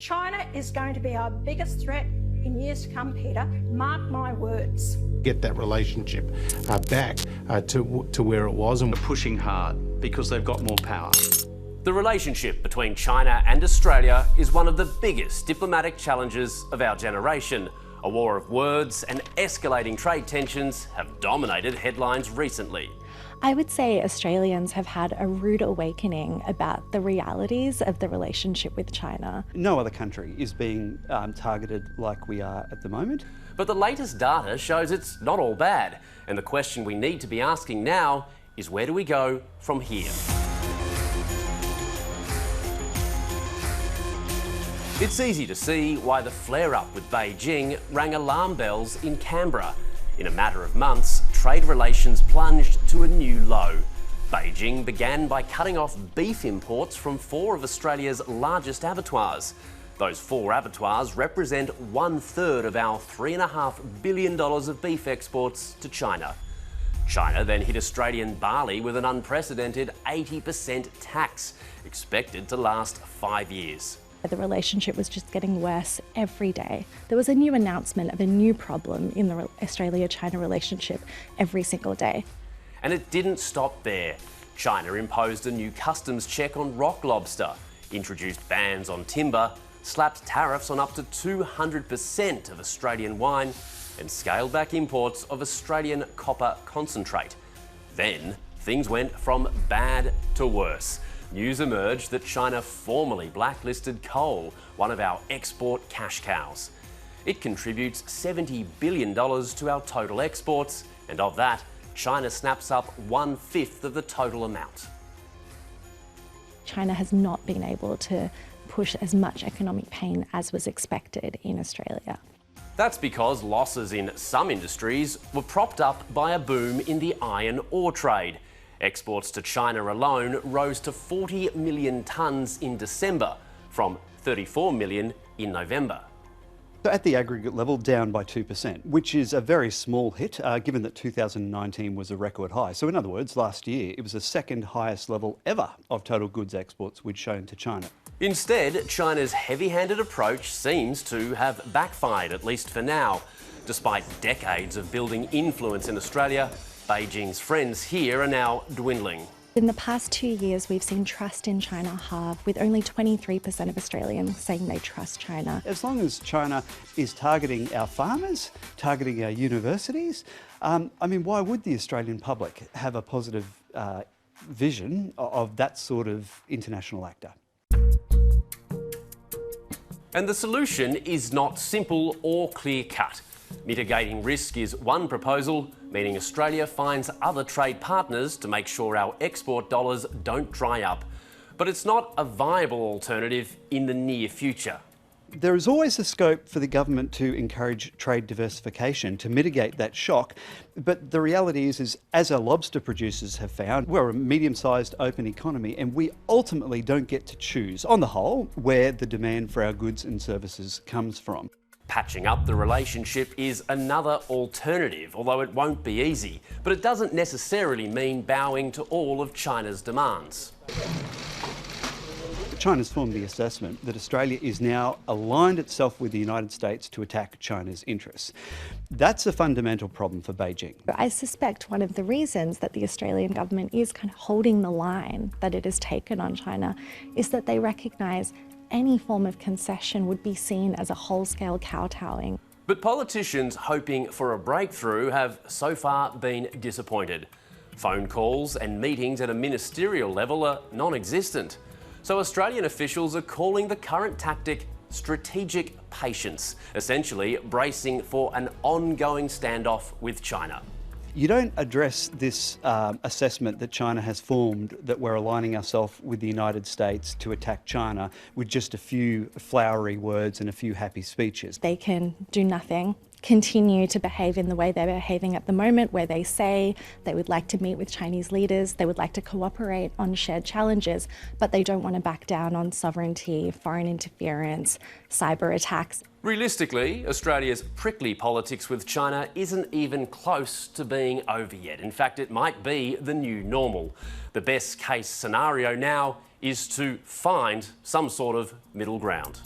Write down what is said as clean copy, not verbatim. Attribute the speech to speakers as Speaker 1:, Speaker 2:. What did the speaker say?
Speaker 1: China is going to be our biggest threat in years to come, Peter. Mark my words.
Speaker 2: Get that relationship back to where it was. And
Speaker 3: We're pushing hard because they've got more power.
Speaker 4: The relationship between China and Australia is one of the biggest diplomatic challenges of our generation. A war of words and escalating trade tensions have dominated headlines recently.
Speaker 5: I would say Australians have had a rude awakening about the realities of the relationship with China.
Speaker 6: No other country is being targeted like we are at the moment.
Speaker 4: But the latest data shows it's not all bad. And the question we need to be asking now is, where do we go from here? It's easy to see why the flare-up with Beijing rang alarm bells in Canberra. In a matter of months, trade relations plunged to a new low. Beijing began by cutting off beef imports from 4 of Australia's largest abattoirs. Those 4 abattoirs represent 1/3 of our $3.5 billion of beef exports to China. China then hit Australian barley with an unprecedented 80% tax, expected to last 5 years.
Speaker 5: The relationship was just getting worse every day. There was a new announcement of a new problem in the Australia-China relationship every single day.
Speaker 4: And it didn't stop there. China imposed a new customs check on rock lobster, introduced bans on timber, slapped tariffs on up to 200% of Australian wine, and scaled back imports of Australian copper concentrate. Then things went from bad to worse. News emerged that China formally blacklisted coal, one of our export cash cows. It contributes $70 billion to our total exports, and of that, China snaps up 1/5 of the total amount.
Speaker 5: China has not been able to push as much economic pain as was expected in Australia.
Speaker 4: That's because losses in some industries were propped up by a boom in the iron ore trade. Exports to China alone rose to 40 million tonnes in December, from 34 million in November.
Speaker 6: So at the aggregate level, down by 2%, which is a very small hit, given that 2019 was a record high. So in other words, last year, it was the second highest level ever of total goods exports we'd shown to China.
Speaker 4: Instead, China's heavy-handed approach seems to have backfired, at least for now. Despite decades of building influence in Australia, Beijing's friends here are now dwindling.
Speaker 5: In the past 2 years, we've seen trust in China halve, with only 23% of Australians saying they trust China.
Speaker 6: As long as China is targeting our farmers, targeting our universities, why would the Australian public have a positive vision of that sort of international actor?
Speaker 4: And the solution is not simple or clear-cut. Mitigating risk is one proposal, meaning Australia finds other trade partners to make sure our export dollars don't dry up. But it's not a viable alternative in the near future.
Speaker 6: There is always the scope for the government to encourage trade diversification to mitigate that shock. But the reality is as our lobster producers have found, we're a medium-sized open economy and we ultimately don't get to choose, on the whole, where the demand for our goods and services comes from.
Speaker 4: Patching up the relationship is another alternative, although it won't be easy. But it doesn't necessarily mean bowing to all of China's demands.
Speaker 6: China's formed the assessment that Australia is now aligned itself with the United States to attack China's interests. That's a fundamental problem for Beijing.
Speaker 5: I suspect one of the reasons that the Australian government is kind of holding the line that it has taken on China is that they recognise any form of concession would be seen as a whole-scale kowtowing.
Speaker 4: But politicians hoping for a breakthrough have so far been disappointed. Phone calls and meetings at a ministerial level are non-existent. So Australian officials are calling the current tactic strategic patience, essentially bracing for an ongoing standoff with China.
Speaker 6: You don't address this assessment that China has formed, that we're aligning ourselves with the United States to attack China, with just a few flowery words and a few happy speeches.
Speaker 5: They can do nothing, continue to behave in the way they're behaving at the moment, where they say they would like to meet with Chinese leaders, they would like to cooperate on shared challenges, but they don't want to back down on sovereignty, foreign interference, cyber attacks.
Speaker 4: Realistically, Australia's prickly politics with China isn't even close to being over yet. In fact, it might be the new normal. The best case scenario now is to find some sort of middle ground.